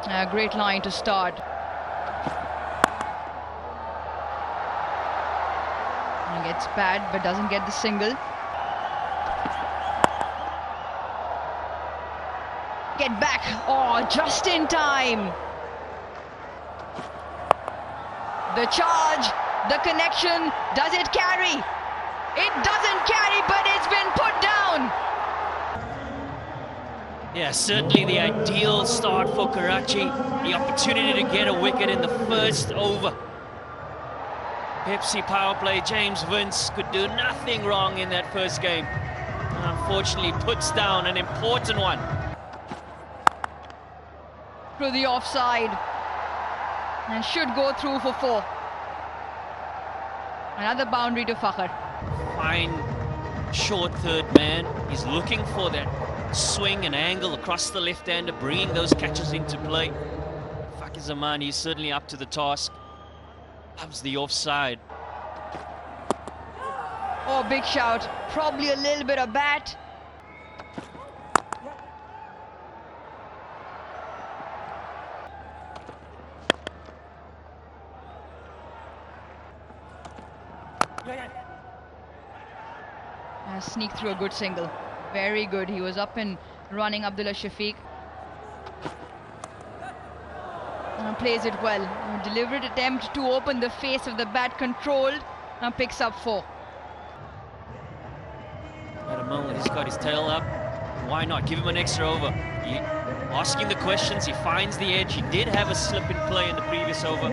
A great line to start. He gets bad but doesn't get the single. Get back. Oh, just in time. The charge, the connection, does it carry? It doesn't carry, but it's been put down. Yeah, certainly the ideal start for Karachi. The opportunity to get a wicket in the first over. Pepsi power play, James Vince could do nothing wrong in that first game. And unfortunately puts down an important one. Through the offside. And should go through for 4. Another boundary to Fakhar. Fine short third man. He's looking for that swing and angle across the left-hander, bringing those catches into play. Fakhar Zaman, he's certainly up to the task. Loves the offside. Oh, big shout. Probably a little bit of bat. Sneak through a good single. Very good. He was up and running, Abdullah Shafiq. Plays it well. A deliberate attempt to open the face of the bat, controlled. Now picks up 4. At a moment, he's got his tail up. Why not? Give him an extra over. Asking the questions, he finds the edge. He did have a slip in play in the previous over.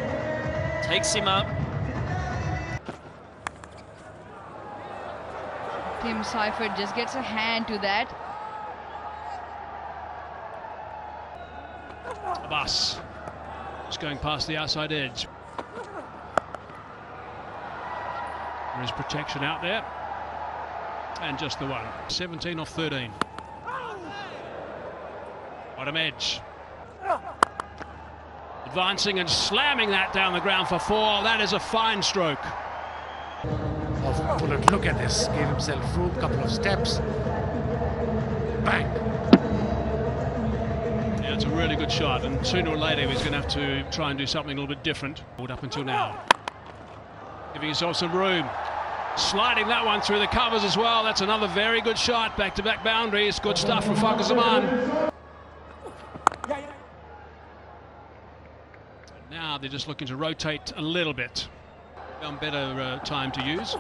Takes him out. Tim Seifert just gets a hand to that. Abbas just going past the outside edge. There is protection out there. And just the one. 17 off 13. Bottom edge. Advancing and slamming that down the ground for 4. That is a fine stroke. Bullet, look at this, gave himself room, couple of steps, bang. Yeah, it's a really good shot, and sooner or later he's going to have to try and do something a little bit different. Up until now, giving himself some room, sliding that one through the covers as well. That's another very good shot, back-to-back boundaries. Good stuff from Fakhar Zaman. Now they're just looking to rotate a little bit. Better time to use.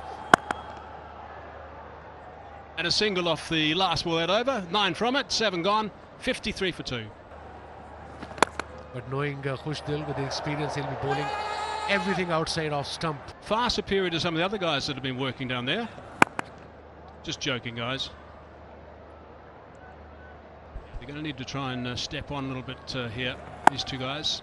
And a single off the last ball that over. 9 from it, 7 gone, 53 for 2. But knowing Khushdil with the experience, he'll be bowling everything outside off stump. Far superior to some of the other guys that have been working down there. Just joking, guys. They're going to need to try and step on a little bit here, these two guys.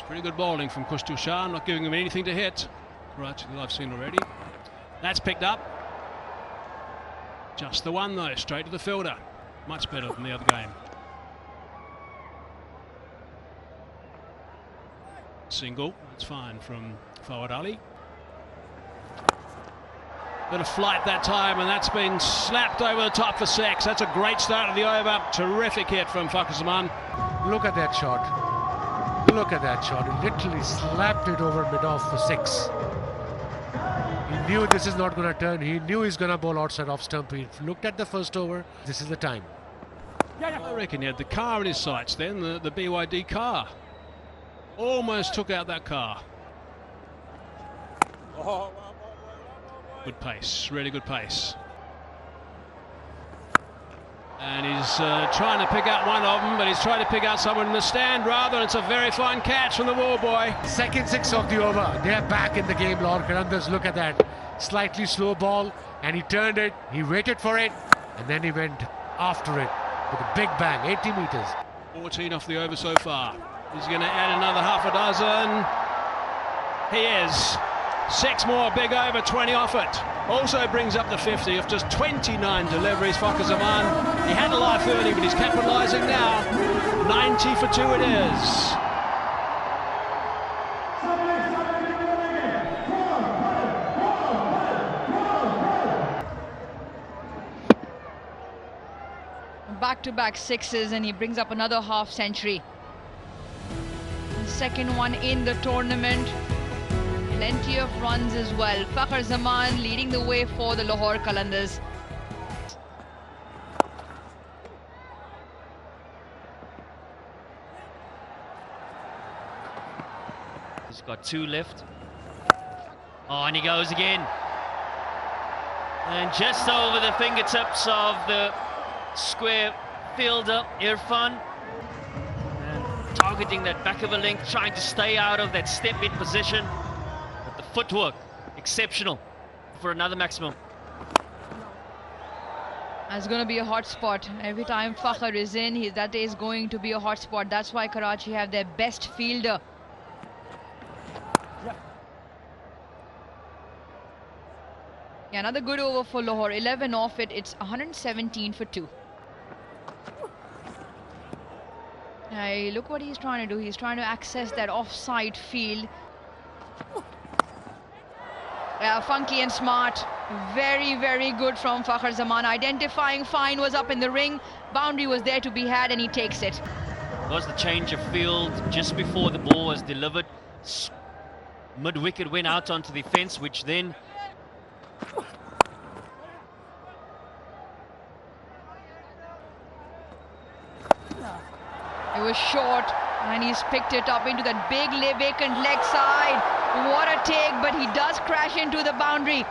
Pretty good bowling from Khushdil Shah, not giving him anything to hit. Right, that I've seen already. That's picked up. Just the one though, straight to the fielder. Much better than the other game. Single, that's fine from Fawad Ali. Bit of flight that time, and that's been slapped over the top for 6. That's a great start of the over. Terrific hit from Fakhar Zaman. Look at that shot. Look at that shot. He literally slapped it over mid-off for 6. He knew this is not going to turn. He knew he's going to bowl outside off stump. He looked at the first over. This is the time. I reckon he had the car in his sights then, the BYD car. Almost took out that car. Good pace, really good pace. And he's trying to pick out one of them, but he's trying to pick out someone in the stand rather. It's a very fine catch from the wall boy. Second 6 of the over. They're back in the game, Lord Karandas. Look at that. Slightly slow ball, and he turned it. He waited for it, and then he went after it with a big bang, 80 meters. 14 off the over so far. He's going to add another half a dozen. He is. 6 more, big over, 20 off it. Also brings up the 50 of just 29 deliveries. Fakhar Zaman, he had a life early, but he's capitalising now. 90 for 2 it is. back-to-back sixes, and he brings up another half century. Second one in the tournament. Plenty of runs as well. Fakhar Zaman leading the way for the Lahore Qalandars. He's got 2 left. Oh, and he goes again. And just over the fingertips of the square fielder, Irfan. And targeting that back of a length, trying to stay out of that step-in position. But the footwork, exceptional for another maximum. That's going to be a hot spot. Every time Fakhar is in, that is going to be a hot spot. That's why Karachi have their best fielder. Yeah, another good over for Lahore. 11 off it. It's 117 for 2. Look what he's trying to do. He's trying to access that offside field. Funky and smart. Very, very good from Fakhar Zaman. Identifying fine was up in the ring. Boundary was there to be had, and he takes it. Was the change of field just before the ball was delivered. Mid-wicket went out onto the fence, which then... It was short, and he's picked it up into that big vacant leg side. What a take, but he does crash into the boundary.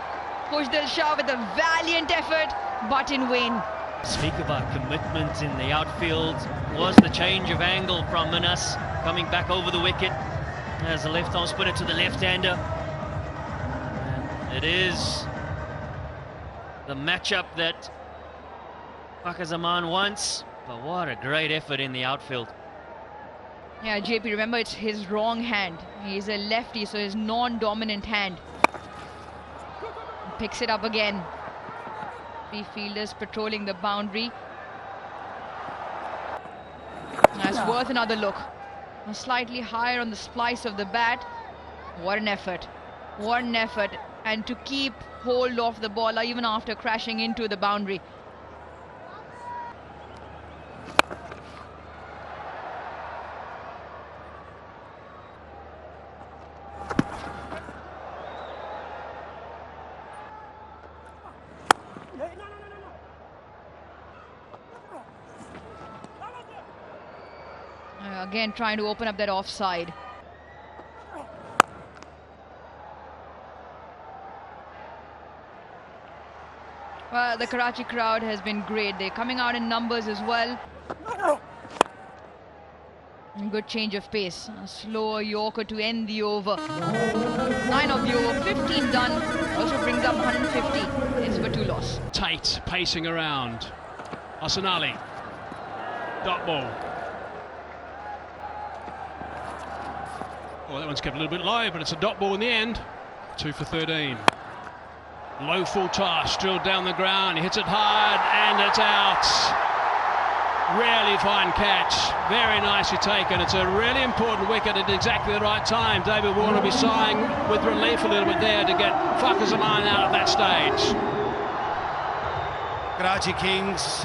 Khushdil Shah with a valiant effort, but in vain. Speak about commitment in the outfield. Was the change of angle from Minas coming back over the wicket as the left arm spinner to the left-hander. It is the matchup that Fakhar Zaman wants, but what a great effort in the outfield. Yeah, JP, remember it's his wrong hand. He's a lefty, so his non-dominant hand. Picks it up again. 3 fielders patrolling the boundary. That's worth another look. Slightly higher on the splice of the bat. What an effort. What an effort. And to keep hold of the ball even after crashing into the boundary. Again, trying to open up that offside. Well, the Karachi crowd has been great. They're coming out in numbers as well. Good change of pace. A slower Yorker to end the over. 9 of the over, 15 done. Also brings up 150. It's for 2 loss. Tate pacing around. Hassan Ali. Dot ball. Oh, that one's kept a little bit low, but it's a dot ball in the end. 2 for 13. Low full toss, drilled down the ground. He hits it hard, and it's out. Really fine catch. Very nicely taken. It's a really important wicket at exactly the right time. David Warner will be sighing with relief a little bit there to get Fakhar Zaman out at that stage. Karachi Kings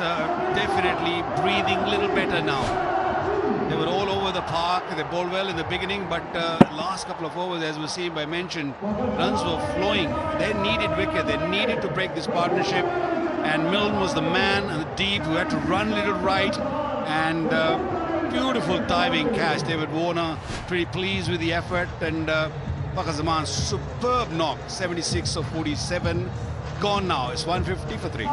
definitely breathing a little better now. They were all over the park. They bowled well in the beginning, but last couple of overs, as Wasim mentioned, runs were flowing. They needed wicket. They needed to break this partnership. And Milne was the man and the deep who had to run a little right. And beautiful diving catch. David Warner pretty pleased with the effort. And Fakhar Zaman, superb knock. 76 of 47. Gone now. It's 150 for 3.